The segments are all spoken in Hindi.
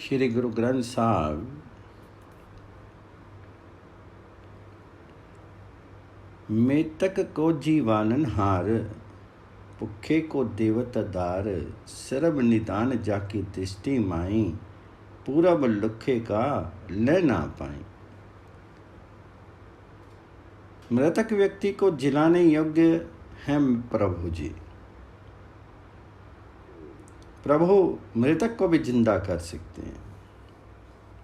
श्री गुरु ग्रंथ साहब मेतक को जीवानन हार, भुखे को देवत दार, सरब निदान जाकी दृष्टि माई, पूरब लुखे का ले ना पाई। मृतक व्यक्ति को जिलाने योग्य हैं प्रभु जी। प्रभु मृतक को भी जिंदा कर सकते हैं,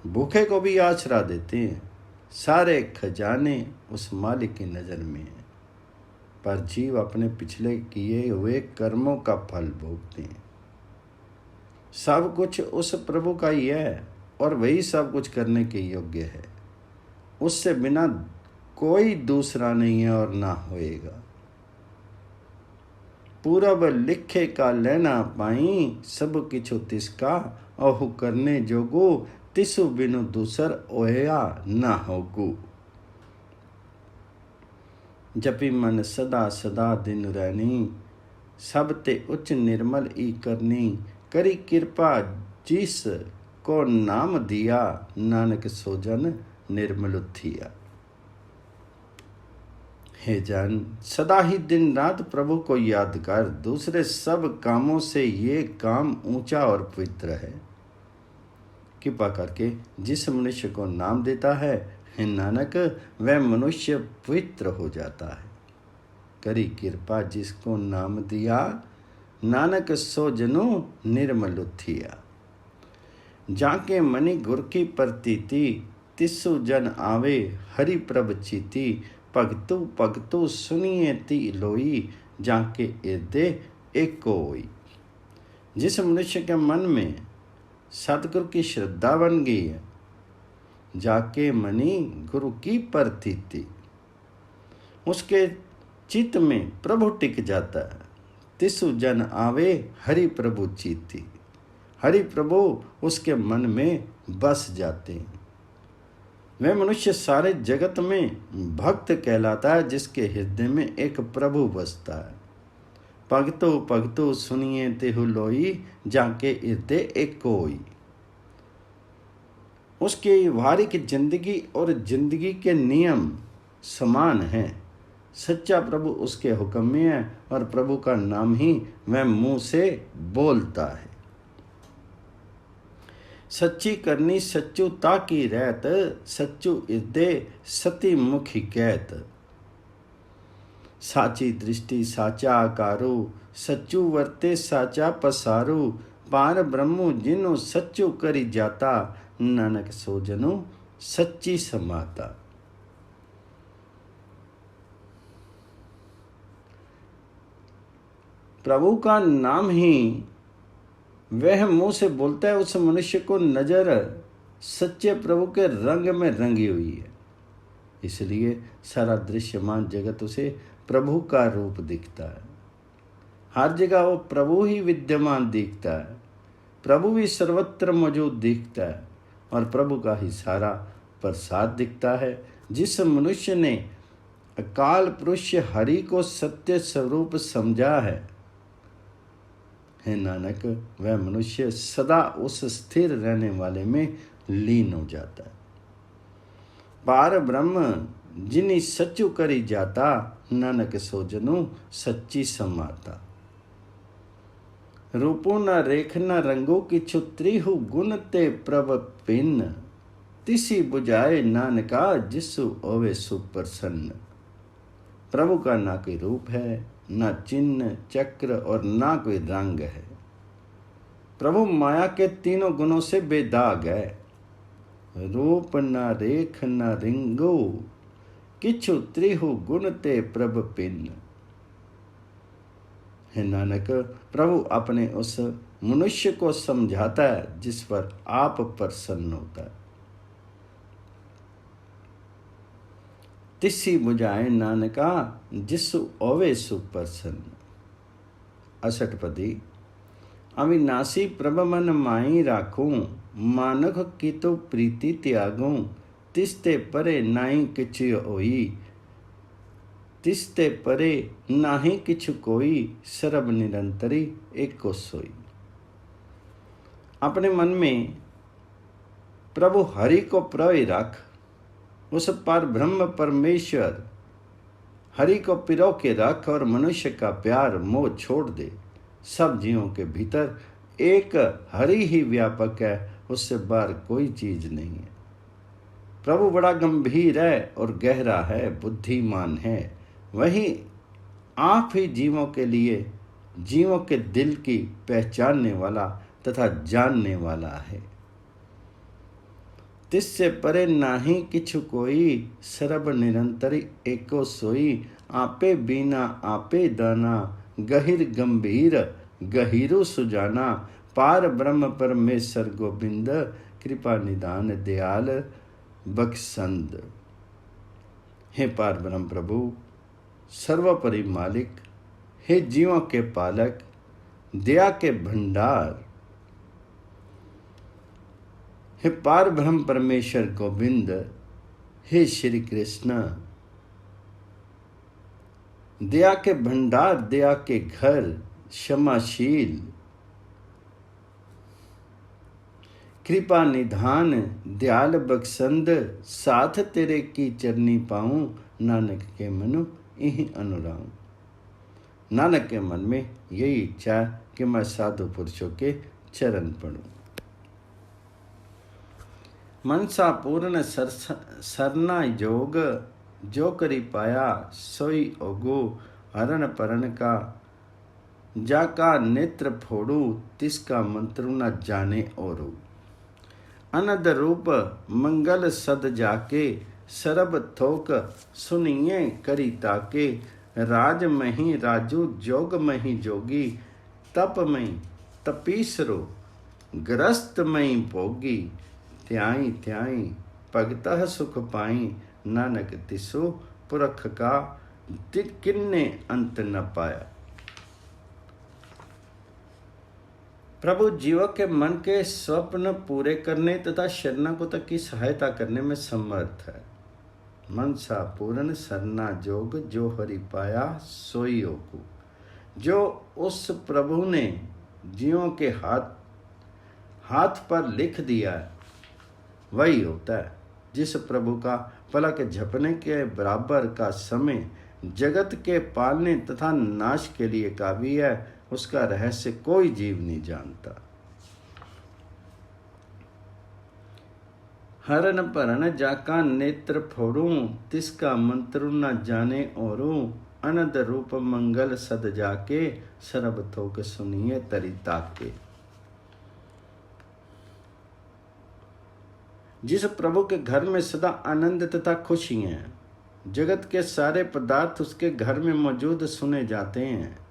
भूखे को भी आसरा देते हैं। सारे खजाने उस मालिक की नज़र में हैं, पर जीव अपने पिछले किए हुए कर्मों का फल भोगते हैं। सब कुछ उस प्रभु का ही है और वही सब कुछ करने के योग्य है। उससे बिना कोई दूसरा नहीं है और ना होएगा। पूरब लिखे का लेना पाई, सब किछु तिसका अहु करने जोगो, तिसु बिनु दूसर ओया ना होगु। जपी मन सदा सदा दिन रहनी, सब ते उच्च निर्मल ई करनी, करी कृपा जिस को नाम दिया, नानक सोजन निर्मल थिया। हे जन, सदा ही दिन रात प्रभु को याद कर। दूसरे सब कामों से ये काम ऊंचा और पवित्र है। कृपा करके जिस मनुष्य को नाम देता है, हे नानक, वह मनुष्य पवित्र हो जाता है। करी कृपा जिसको नाम दिया, नानक सो जनु निर्मल थिया। जाके मनि गुर की प्रतीति, तिसु जन आवे हरि प्रभ चीती। भगतु भगतु सुनिए ती लोई, जाके इर्दे एको होई। जिस मनुष्य के मन में सतगुरु की श्रद्धा बन गई है, जाके मनी गुरु की प्रतीति, उसके चित्त में प्रभु टिक जाता है। तिसु जन आवे हरि प्रभु चीती, हरि प्रभु उसके मन में बस जाते हैं। वह मनुष्य सारे जगत में भक्त कहलाता है, जिसके हृदय में एक प्रभु बसता है। भगतो भगतो सुनिए तेहु लोई, जाके हृदय एक कोई। उसकी व्यवहारिक जिंदगी और जिंदगी के नियम समान हैं। सच्चा प्रभु उसके हुक्म में है और प्रभु का नाम ही वह मुंह से बोलता है। सच्ची करनी सच्चू ताकी रहत, सच्चू हृदय सती मुखी कहत। साची दृष्टि साचा आकारो, सच्चू वर्ते साचा पसारो। पार ब्रह्मु जिनु सच्चू करी जाता, नानक सोजनु सच्ची समाता। प्रभु का नाम ही वह मुंह से बोलता है, उस मनुष्य को नजर सच्चे प्रभु के रंग में रंगी हुई है। इसलिए सारा दृश्यमान जगत उसे प्रभु का रूप दिखता है। हर जगह वो प्रभु ही विद्यमान दिखता है, प्रभु ही सर्वत्र मौजूद दिखता है और प्रभु का ही सारा प्रसाद दिखता है। जिस मनुष्य ने अकाल पुरुष हरि को सत्य स्वरूप समझा है, हे नानक, वह मनुष्य सदा उस स्थिर रहने वाले में लीन हो जाता है। पार ब्रह्म जिनी सच्चू करी जाता, नानक सोजनु सच्ची समाता। रूपो न रेख न रंगो की छुत्री हु, गुण ते प्रभ पिन, तिसी बुझाए नानका जिसु ओवे सुप्रसन्न। प्रभु का ना कोई रूप है, ना चिन्ह चक्र और ना कोई रंग है। प्रभु माया के तीनों गुणों से बेदाग है। रूप न रेख न रिंगो, किछु त्रिहु गुण ते प्रभ पिन। हे नानक, प्रभु अपने उस मनुष्य को समझाता है जिस पर आप प्रसन्न होता है। तिसी बुझाए नानका जिसु ओवे सुप्रसन्न। 68पदी। अविनाशी प्रभ मन माई राखूं, मानक की तो प्रीति त्यागूं। तिसते परे नाई किछु होई, तिसते परे नाही किछु कोई। सरब निरंतरी एको सोई। अपने मन में प्रभु हरि को प्रभु रख, उस पर ब्रह्म परमेश्वर हरि को पिरो के रख और मनुष्य का प्यार मोह छोड़ दे। सब जीवों के भीतर एक हरि ही व्यापक है, उससे बाहर कोई चीज नहीं है। प्रभु बड़ा गंभीर है और गहरा है, बुद्धिमान है। वही आप ही जीवों के लिए, जीवों के दिल की पहचानने वाला तथा जानने वाला है। तिससे परे नाही किछु कोई, सर्ब निरंतरी एको सोई। आपे बीना आपे दाना, गहिर गंभीर गहिरु सुजाना। पार ब्रह्म परमेश्वर गोविंद, कृपा निदान दयाल बख्शंद। हे पार ब्रह्म प्रभु, सर्वोपरि मालिक, हे जीवों के पालक, दया के भंडार, हे पार ब्रह्म परमेश्वर गोविंद, हे श्री कृष्ण, दया के भंडार, दया के घर, क्षमाशील, कृपा निधान दयाल बख्शंद। साथ तेरे की चरनी पाऊं, नानक के मनु यही अनुराऊं। नानक के मन में यही इच्छा कि मैं साधु पुरुषों के चरण पढ़ूं। मनसा पूर्ण सरना योग, जो करी पाया सोई ओगो। हरण परण का जाका नेत्र फोड़ू, तिसका मंत्र न जाने औरू। अनद रूप मंगल सद जाके, सरब थोक सुनिए करी ताके। राज मही राजू, जोग मही जोगी, तप मई तपीसरो, ग्रस्त मई भोगी। त्याई त्याई भगतः सुख पाई, नानक तिसो पुरख का किन्ने अंत न पाया। प्रभु जीवों के मन के स्वप्न पूरे करने तथा शरणागतों की सहायता करने में समर्थ है। मनसा पूर्ण सरना जोग, जो हरि पाया सोई होकु। जो उस प्रभु ने जीवों के हाथ पर लिख दिया है, वही होता है। जिस प्रभु का पलक झपने के बराबर का समय जगत के पालने तथा नाश के लिए काफी है, उसका रहस्य कोई जीव नहीं जानता। हरण परण जाका नेत्र फोड़ूं, तिसका मंत्र न जाने औरू। अनंत रूप मंगल सद जाके, सरब थोक सुनिए तरी ताके। जिस प्रभु के घर में सदा आनंद तथा खुशी हैं, जगत के सारे पदार्थ उसके घर में मौजूद सुने जाते हैं।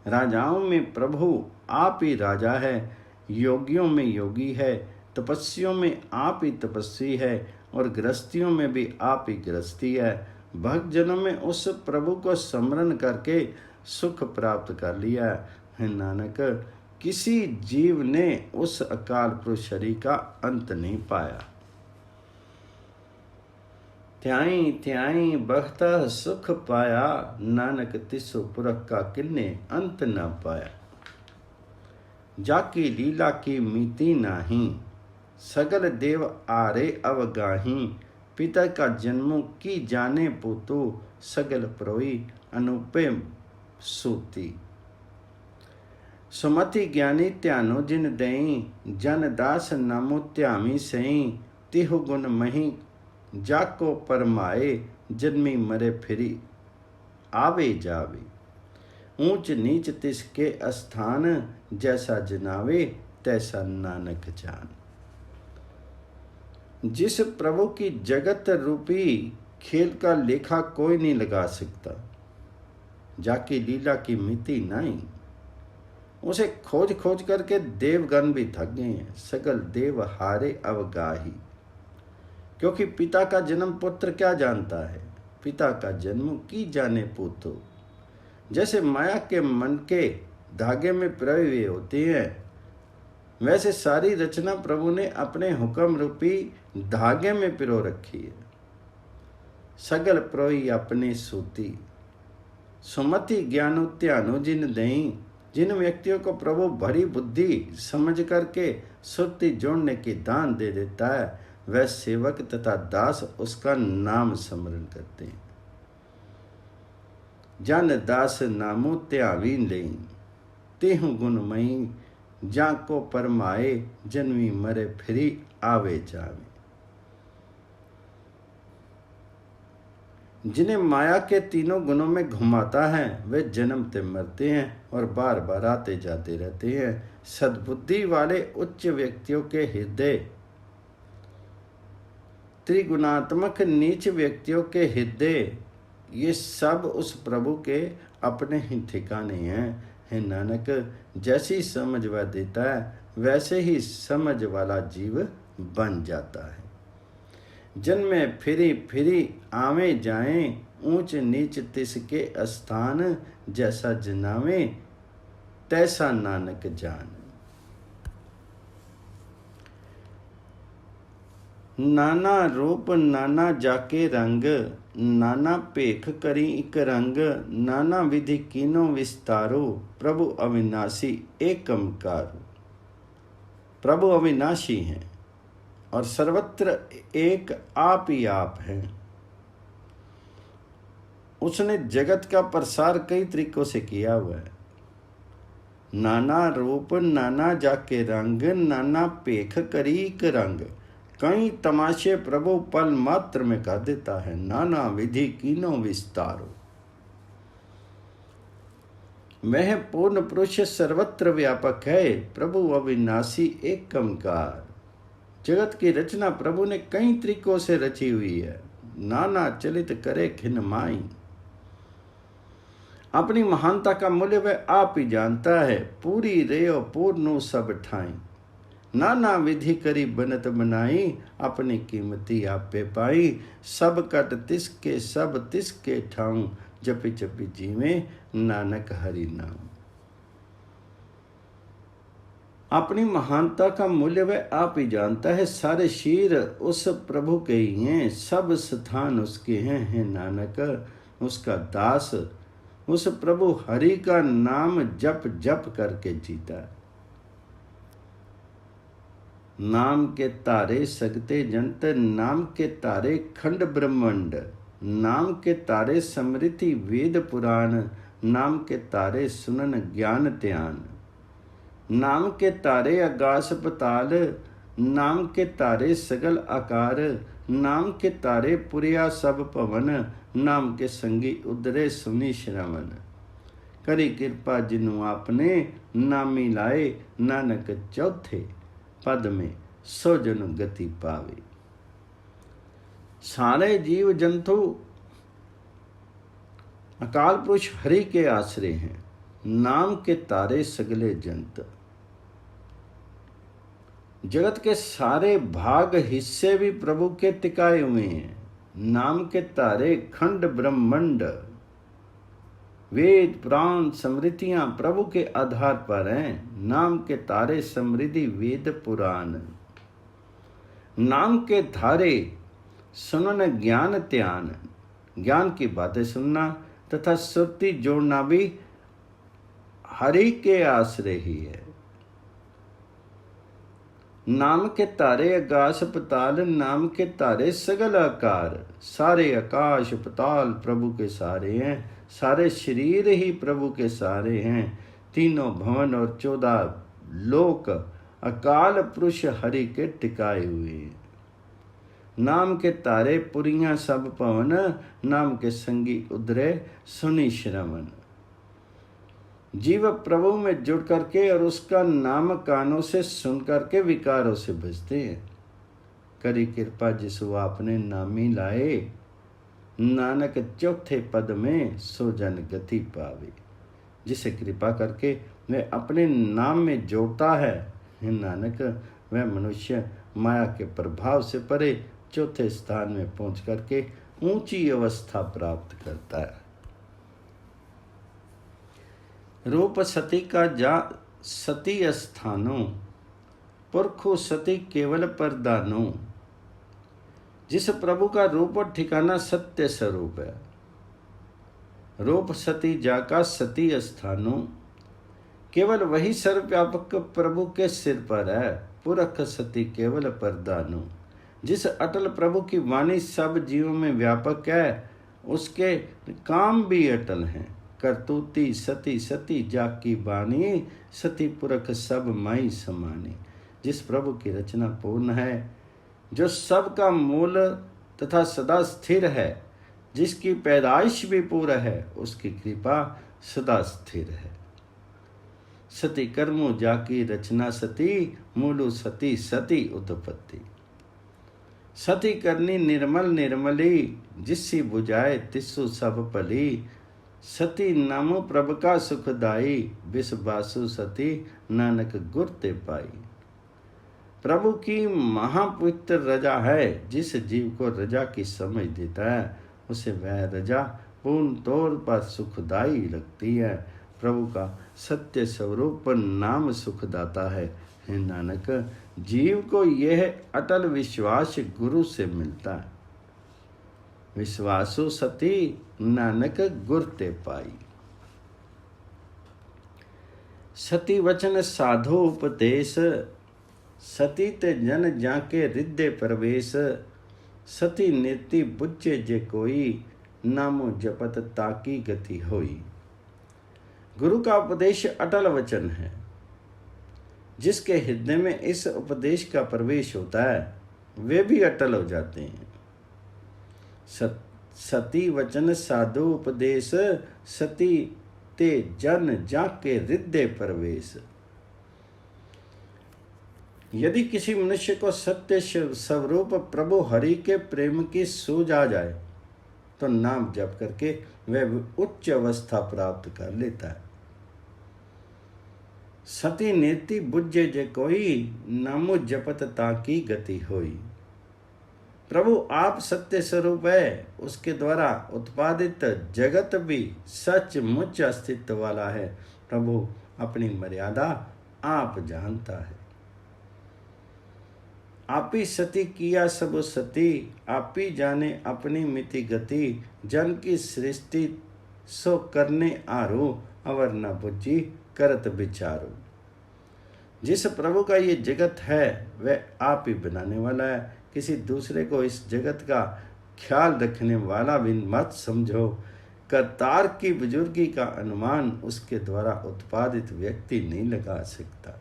राजाओं में प्रभु आप ही राजा है, योगियों में योगी है, तपस्वियों में आप ही तपस्वी है और गृहस्थियों में भी आप ही गृहस्थी है। भक्तजनों में उस प्रभु को स्मरण करके सुख प्राप्त कर लिया है। नानक, किसी जीव ने उस अकाल पुरुष हरि का अंत नहीं पाया। त्याई त्याई भक्त सुख पाया, नानक तिसो पुरख का किन्ने अंत न पाया। जाकी लीला की मीति नाही, सगल देव आरे अवगाही। पिता का जन्मों की जाने पुतु, सगल प्रोई अनुपे सूती। सुमति ज्ञानी त्यानो जिन दई, जन दास नामो त्यामी सई। तिहु गुण मही जाको परमाए, जन्मी मरे फिरी आवे जावे। ऊंच नीच तिसके स्थान, जैसा जनावे तैसा नानक जान। जिस प्रभु की जगत रूपी खेल का लेखा कोई नहीं लगा सकता, जाकी लीला की मिति नहीं। उसे खोज खोज करके देवगण भी थक गए हैं। सगल देव हारे अवगाही। क्योंकि पिता का जन्म पुत्र क्या जानता है, पिता का जन्म की जाने पुत्र। जैसे माया के मन के धागे में पिरोए हुए होते हैं, वैसे सारी रचना प्रभु ने अपने हुक्म रूपी धागे में पिरो रखी है। सगल प्रोई अपने सूती, सुमति ज्ञानो त्यानो जिन दई। जिन व्यक्तियों को प्रभु भरी बुद्धि समझ करके सुरती जोड़ने की दान दे देता है, वह सेवक तथा दास उसका नाम स्मरण करते हैं। जन दास नामो त्यावी लें, तेहु गुणमयी जाको परमाए, जन्मी मरे फिरी आवे जावे। जिन्हें माया के तीनों गुणों में घुमाता है वे जन्मते मरते हैं और बार बार आते जाते रहते हैं। सद्बुद्धि वाले उच्च व्यक्तियों के हृदय त्रिगुणात्मक नीच व्यक्तियों के हृदय ये सब उस प्रभु के अपने ही ठिकाने हैं। हे नानक, जैसी समझ वह देता है वैसे ही समझ वाला जीव बन जाता है। जन्मे फिरी फिरी आवे जाएं, ऊंच नीच तिसके स्थान, जैसा जनावे तैसा नानक जान। नाना रूप नाना जाके रंग, नाना पेख करी इक रंग, नाना विधि कीनो विस्तारो, प्रभु अविनाशी एकमकारो। प्रभु अविनाशी हैं और सर्वत्र एक आप ही आप हैं। उसने जगत का प्रसार कई तरीकों से किया हुआ है। नाना रूप नाना जाके रंग, नाना पेख करी इक रंग। कई तमाशे प्रभु पल मात्र में कर देता है। नाना विधि कीनो विस्तारो। वह पूर्ण पुरुष सर्वत्र व्यापक है, प्रभु अविनाशी एकमकार। जगत की रचना प्रभु ने कई तरीकों से रची हुई है। नाना चलित करे खिन माई। अपनी महानता का मूल्य वह आप ही जानता है। पूरी रेयो पूर्ण सब ठाई, नाना विधि करी बनत बनाई, अपनी कीमती आपे पाई। सब कट तिसके सब तिसके ठाऊं, जपि जपि जीवे नानक हरि नाम। अपनी महानता का मूल्य वह आप ही जानता है। सारे शीर उस प्रभु के ही हैं, सब स्थान उसके हैं। है नानक उसका दास उस प्रभु हरि का नाम जप जप करके जीता है। नाम के तारे सगते जंत, नाम के तारे खंड ब्रह्मांड, नाम के तारे समृति वेद पुराण, नाम के तारे सुनन ज्ञान ध्यान। नाम के तारे आकाश पताल, नाम के तारे सगल आकार, नाम के तारे पुरिया सब पवन, नाम के संगी उदरे सुनी श्रवण। करी कृपा जिनु आपने, नामी लाए नानक चौथे पद में सो जन गति पावे। सारे जीव जंतु अकाल पुरुष हरि के आश्रय हैं। नाम के तारे सगले जंत। जगत के सारे भाग हिस्से भी प्रभु के टिकाए हुए हैं। नाम के तारे खंड ब्रह्मांड, वेद पुराण समृद्धियां प्रभु के आधार पर हैं। नाम के तारे समृद्धि वेद पुराण। नाम के धारे सुनन ज्ञान ध्यान, ज्ञान की बातें सुनना तथा सुरती जोड़ना भी हरि के आश्रय ही है। नाम के तारे आकाश पताल, नाम के तारे सगल आकार। सारे आकाश पताल प्रभु के सारे हैं। सारे शरीर ही प्रभु के सारे हैं। तीनों भवन और 14 लोक अकाल पुरुष हरि के टिकाए हुए हैं। नाम के तारे पुरियां सब पवन, नाम के संगी उदरे सुनी श्रवण। जीव प्रभु में जुड़ करके और उसका नाम कानों से सुन करके विकारों से बचते हैं। करी कृपा जिसु आपने नामी लाए, नानक चौथे पद में सो जन गति पावे। जिसे कृपा करके वह अपने नाम में जोड़ता है, हे नानक वह मनुष्य माया के प्रभाव से परे चौथे स्थान में पहुंच करके ऊंची अवस्था प्राप्त करता है। रूप सती का जा सती स्थानों, पुरखु सती केवल परदानो। जिस प्रभु का रूप और ठिकाना सत्य स्वरूप है। रूप सती जाका सती स्थानों, केवल वही सर्वव्यापक प्रभु के सिर पर है। पुरख सती केवल परदानो। जिस अटल प्रभु की वाणी सब जीवों में व्यापक है, उसके काम भी अटल हैं। करतूती सती सती जाकी बानी, सती पुरख सब माई समानी। जिस प्रभु की रचना पूर्ण है, जो सबका मूल तथा सदा स्थिर है, जिसकी पैदाइश भी पूर्ण है, उसकी कृपा सदा स्थिर है। सती कर्मो जाकी रचना सती, मूलु सती सती उत्पत्ति। सती करनी निर्मल निर्मली, जिससी बुझाए तिस्सु सब पली। सती नामो प्रभ का सुखदाई, बिस बासु सती नानक गुर ते पाई। प्रभु की महापवित्र रजा है, जिस जीव को रजा की समझ देता है, उसे वह रजा पूर्ण तौर पर सुखदाई लगती है। प्रभु का सत्य स्वरूप नाम सुखदाता है। हे नानक, जीव को यह अटल विश्वास गुरु से मिलता है। विश्वासु सती नानक गुर ते पाई। सती वचन साधो उपदेश, सती ते जन जाके हृदय प्रवेश। सती नीति बुझे जे कोई, नामो जपत ताकी गति होई। गुरु का उपदेश अटल वचन है। जिसके हृदय में इस उपदेश का प्रवेश होता है, वे भी अटल हो जाते हैं। सती वचन साधु उपदेश, सती ते जन जाके हृदय प्रवेश। यदि किसी मनुष्य को सत्य स्वरूप प्रभु हरि के प्रेम की सूझ आ जाए, तो नाम जप करके वह उच्च अवस्था प्राप्त कर लेता है। सती नीति बुझे जे कोई, नामो जपत ताकी गति होई। प्रभु आप सत्य स्वरूप है, उसके द्वारा उत्पादित जगत भी सचमुच अस्तित्व वाला है। प्रभु अपनी मर्यादा आप जानता है। आप ही सती किया सब सती, आप ही जाने अपनी मिति गति। जन की सृष्टि सो करने आरो, अवर न बुझी करत विचारो। जिस प्रभु का ये जगत है, वह आप ही बनाने वाला है। किसी दूसरे को इस जगत का ख्याल रखने वाला भी मत समझो। करतार की बुजुर्गी का अनुमान उसके द्वारा उत्पादित व्यक्ति नहीं लगा सकता।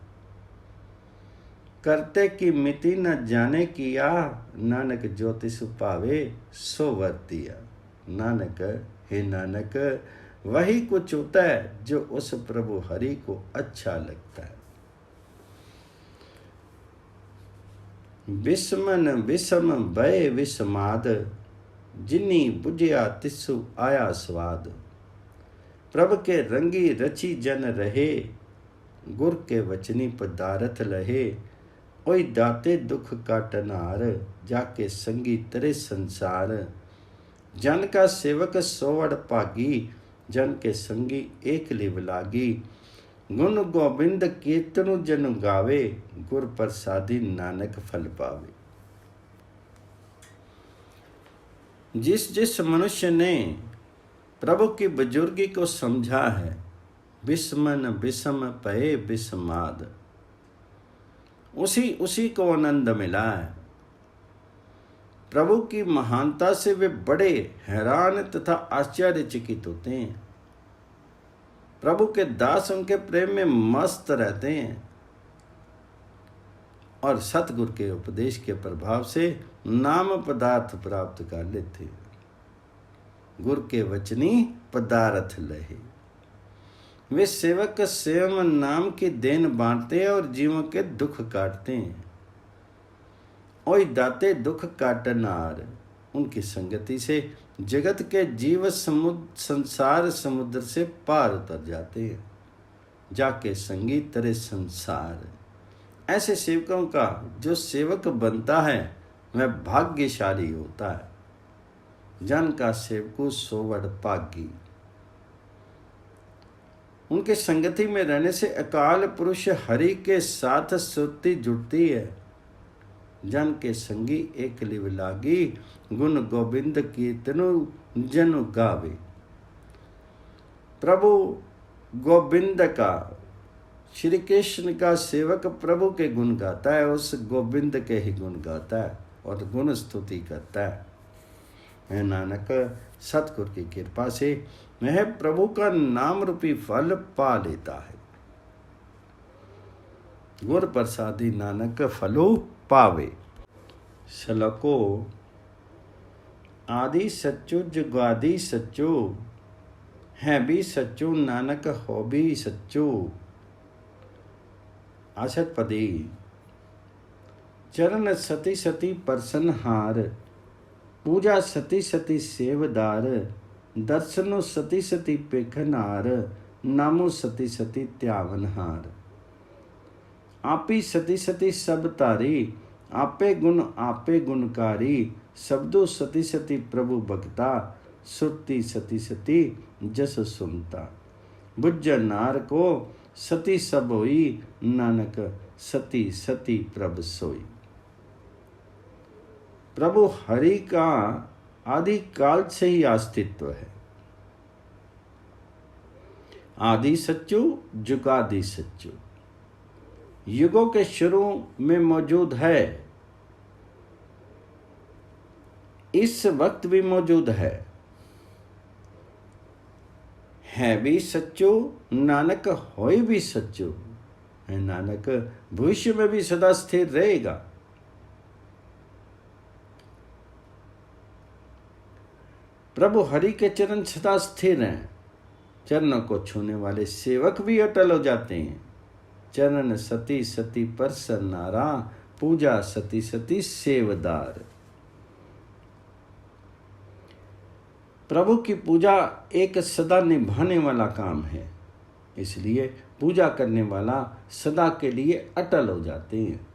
करते की मिति न जाने किया, नानक ज्योतिष पावे सो वर्तिया। नानक, हे नानक, वही कुछ होता है जो उस प्रभु हरि को अच्छा लगता है। विस्मन विषम भय विषमाद, जिन्नी बुझिया तिस्सु आया स्वाद। प्रभ के रंगी रची जन रहे, गुर के वचनी पदारथ लहे। ओई दाते दुख काटनार, जाके संगी तरे संसार। जन का सेवक सोवड़ पागी, जन के संगी एक लिव लागी। गुण गोबिंद कीर्तनु जनु गावे, गुर प्रसादी नानक फल पावे। जिस जिस मनुष्य ने प्रभु की बुजुर्गी को समझा है, विस्मन विषम पहे विषमाद, उसी को आनंद मिला है। प्रभु की महानता से वे बड़े हैरान तथा आश्चर्यचकित होते हैं। प्रभु के दास उनके प्रेम में मस्त रहते हैं और सतगुरु के उपदेश के प्रभाव से नाम पदार्थ प्राप्त कर लेते हैं। गुरु के वचनी पदार्थ लहे। वे सेवक स्वयं नाम की देन बांटते हैं और जीवों के दुख काटते हैं। ओई दाते दुख काटनार, उनकी संगति से जगत के जीव संसार समुद्र से पार उतर जाते हैं। जाके संगी तरे संसार। ऐसे सेवकों का जो सेवक बनता है, वह भाग्यशाली होता है। जन का सेवकु सोवड़ पागी। उनके संगति में रहने से अकाल पुरुष हरि के साथ सुरती जुड़ती है। जन के संगी एक लिव लागी, गुण गोबिंद कीर्तनु जनु गावे। प्रभु गोविंद का, श्री कृष्ण का सेवक प्रभु के गुण गाता है, उस गोविंद के ही गुण गाता है। और गुण स्तुति करता है। नानक सतगुरु की कृपा से वह प्रभु का नाम रूपी फल पा लेता है। गुर प्रसादी नानक फलो पावे। श्लोको आदि सच्चो जुगादि सच्चो, है भी सच्चो नानक हो भी सच्चो। आषाढ़पदी चरण सती सती परसनहार, पूजा सती सती सेवदार। दर्शनो सती सती पेखनार, नामो सती सती त्यावनहार। आपी सती सती सब तारी, आपे गुणकारी। शब्दो सती सती प्रभु भक्ता, सुरती सती सती जस सुनता। बुझ नार को सती सब होई, नानक सती सती प्रभ सोई। प्रभु हरि का आदि काल से ही अस्तित्व है। आदि सच्चो जुगादि सच्चो, युगों के शुरू में मौजूद है, इस वक्त भी मौजूद है भी सच्चो नानक होय भी सच्चो। है नानक भविष्य में भी सदा स्थिर रहेगा। प्रभु हरि के चरण सदा स्थिर हैं। चरणों को छूने वाले सेवक भी अटल हो जाते हैं। चरण सती सती परसन्नारा, पूजा सती सती सेवदार। प्रभु की पूजा एक सदा निभाने वाला काम है, इसलिए पूजा करने वाला सदा के लिए अटल हो जाते हैं।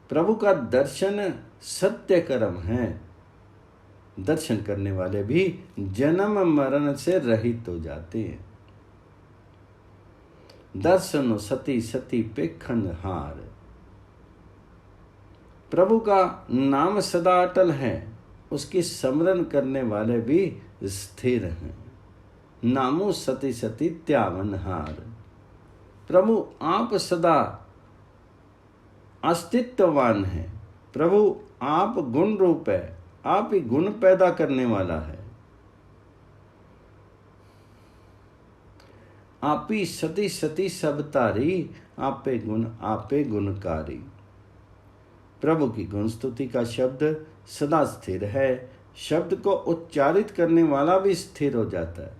प्रभु का दर्शन सत्य कर्म है। दर्शन करने वाले भी जन्म मरण से रहित हो जाते हैं। दर्शनो सती सती पेखंड हार। प्रभु का नाम सदा अटल है, उसकी स्मरण करने वाले भी स्थिर हैं। नामो सती सती त्यावनहार। प्रभु आप सदा अस्तित्ववान है। प्रभु आप गुण रूप है, आप ही गुण पैदा करने वाला है। आप ही सती सती सब तारी, आपे गुणकारी। प्रभु की गुण स्तुति का शब्द सदा स्थिर है। शब्द को उच्चारित करने वाला भी स्थिर हो जाता है।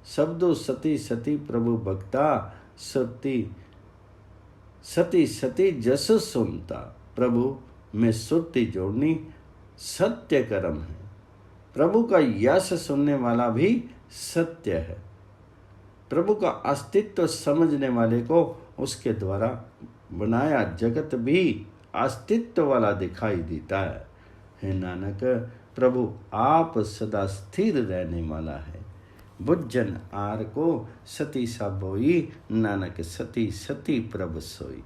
शब्दों सती सती प्रभु भक्ता, सती सती सती जस सुनता। प्रभु में सुरती जोड़नी सत्य कर्म है। प्रभु का यश सुनने वाला भी सत्य है। प्रभु का अस्तित्व समझने वाले को उसके द्वारा बनाया जगत भी अस्तित्व वाला दिखाई देता है। हे नानक प्रभु आप सदा स्थिर रहने वाला है। बुझन आर को सती सबोई, नानक सती सती प्रभ सोई।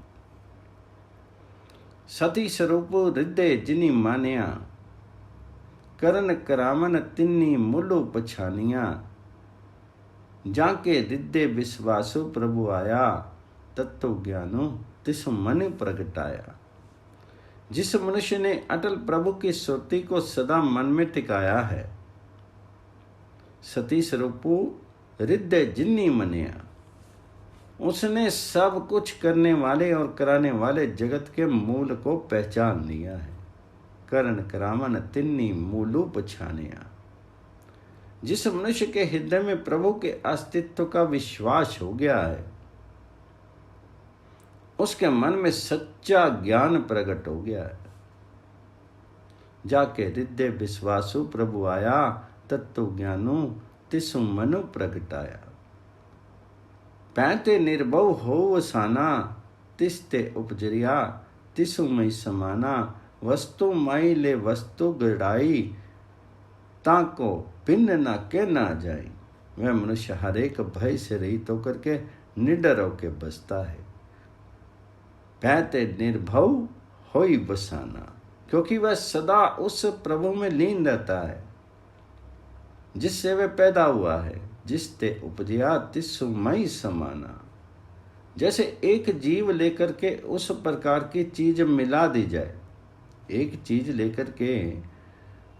सती स्वरूप हृदय जिनी मानिया, करन करामन तिन्नी मुलो पछानिया। जाके हृदय विश्वासो प्रभु आया, तत्व ज्ञानो तिस मन प्रगटाया। जिस मनुष्य ने अटल प्रभु की सुरती को सदा मन में टिकाया है, सती स्वरूपो हृदय जिन्नी मनिया, उसने सब कुछ करने वाले और कराने वाले जगत के मूल को पहचान लिया है। करण करामन तिन्नी मूलू पछानिया। जिस मनुष्य के हृदय में प्रभु के अस्तित्व का विश्वास हो गया है, उसके मन में सच्चा ज्ञान प्रकट हो गया है। जाके हृदय विश्वासु प्रभु आया, तत्व ज्ञानु तिसु मनु प्रगटाया। पैते निर्भव हो वसाना, तिस्ते उपजरिया तिसु मई समाना। वस्तु माई ले वस्तु गड़ाई, ताको भिन्न ना के ना जाई। वह मनुष्य हर एक भय से रहित होकर के निडर होकर बसता है। पैते निर्भव होई बसाना, क्योंकि वह सदा उस प्रभु में लीन रहता है जिससे वह पैदा हुआ है। जिसते उपजया तिसु मई समाना। जैसे एक जीव लेकर के उस प्रकार की चीज मिला दी जाए एक चीज लेकर के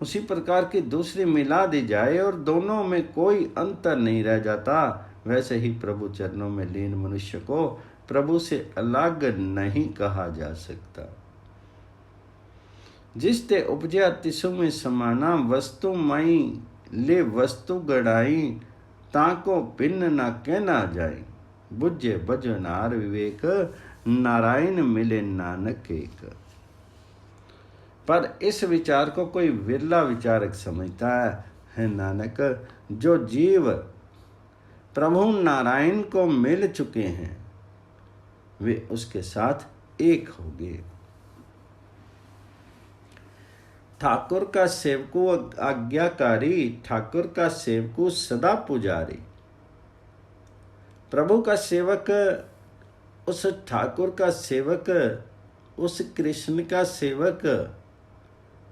उसी प्रकार की दूसरी मिला दी जाए और दोनों में कोई अंतर नहीं रह जाता, वैसे ही प्रभु चरणों में लीन मनुष्य को प्रभु से अलग नहीं कहा जा सकता। जिस ते उपजया तिसु में समाना, वस्तु माई ले वस्तु गड़ाई, ताको भिन्न ना कहना जाए, बुझे बजनार विवेक, नारायण मिले नानक एक। पर इस विचार को कोई विरला विचारक समझता है नानक, जो जीव प्रभु नारायण को मिल चुके हैं वे उसके साथ एक हो गए। ठाकुर का सेवकू आज्ञाकारी, ठाकुर का सेवकू सदा पुजारी। प्रभु का सेवक उस ठाकुर का सेवक, उस कृष्ण का सेवक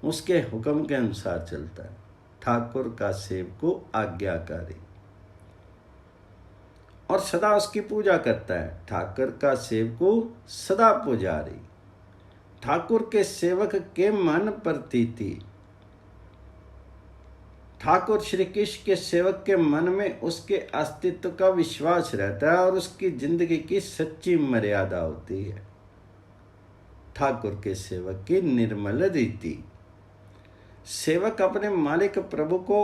उसके हुक्म के अनुसार चलता है। ठाकुर का सेवकू आज्ञाकारी और सदा उसकी पूजा करता है। ठाकुर का सेवकू सदा पुजारी। ठाकुर के सेवक के मन प्रतीति, ठाकुर श्री कृष्ण के सेवक के मन में उसके अस्तित्व का विश्वास रहता है और उसकी जिंदगी की सच्ची मर्यादा होती है। ठाकुर के सेवक की निर्मल रीति। सेवक अपने मालिक प्रभु को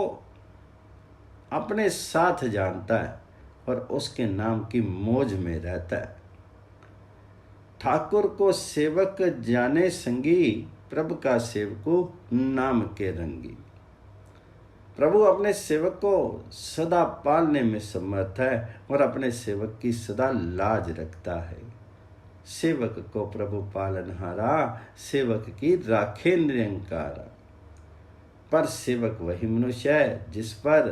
अपने साथ जानता है और उसके नाम की मौज में रहता है। ठाकुर को सेवक जाने संगी, प्रभु का सेवको नाम के रंगी। प्रभु अपने सेवक को सदा पालने में समर्थ है और अपने सेवक की सदा लाज रखता है। सेवक को प्रभु पालनहारा, सेवक की राखे निरंकारा। पर सेवक वही मनुष्य है जिस पर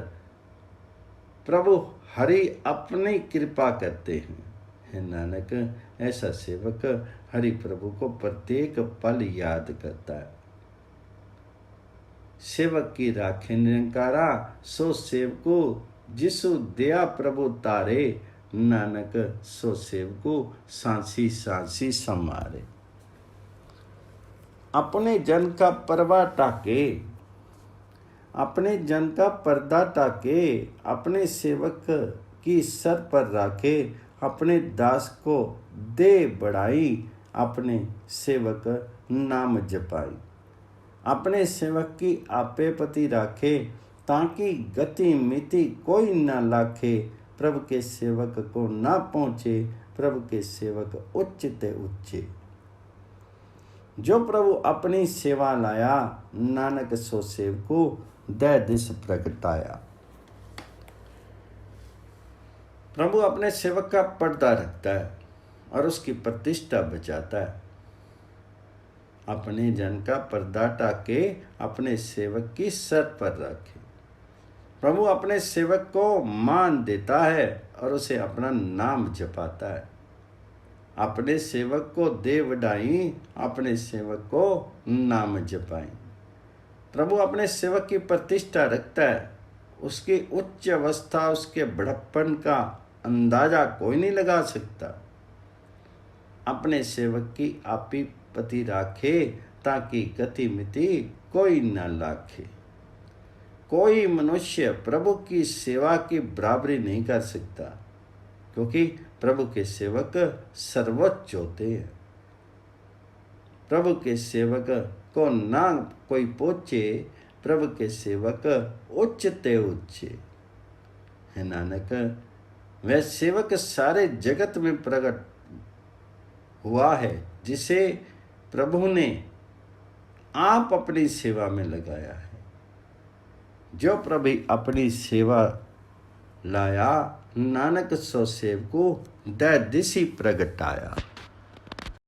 प्रभु हरि अपनी कृपा करते हैं। है नानक, ऐसा सेवक हरि प्रभु को प्रत्येक पल याद करता है। सेवक की राखे निरंकारा, सो सेवको जिसु दया प्रभु तारे, नानक सो सेवको सांसी सांसी समारे। अपने जन का परवा टाके, अपने जन का पर्दा टाके, अपने सेवक की सर पर राखे, अपने दास को दे बढ़ाई, अपने सेवक नाम जपाई। अपने सेवक की आपे पति राखे, ताकि गति मिति कोई न लाखे, प्रभु के सेवक को ना पहुँचे, प्रभु के सेवक उच्च ते उच्चे। जो प्रभु अपनी सेवा लाया, नानक सो सेवको दय दिस प्रगटाया। प्रभु अपने सेवक का पर्दा रखता है और उसकी प्रतिष्ठा बचाता है। अपने जन का पर्दा टाके, अपने सेवक की सर पर रखे। प्रभु अपने सेवक को मान देता है और उसे अपना नाम जपाता है। अपने सेवक को दे बढ़ाई, अपने सेवक को नाम जपाई। प्रभु अपने सेवक की प्रतिष्ठा रखता है। उसकी उच्च अवस्था, उसके बड़प्पन का अंदाजा कोई नहीं लगा सकता। अपने सेवक की आपी पति राखे, ताकि गति मिति कोई न लाखे। कोई मनुष्य प्रभु की सेवा की बराबरी नहीं कर सकता, क्योंकि प्रभु के सेवक सर्वोच्च होते हैं। प्रभु के सेवक को ना कोई पहुँचे, प्रभु के सेवक उच्च ते उच्चे। है नानक, वह सेवक सारे जगत में प्रकट हुआ है, जिसे प्रभु ने आप अपनी सेवा में लगाया है। जो प्रभु अपनी सेवा लाया, नानक सो सेवको दय दिसी प्रगटाया।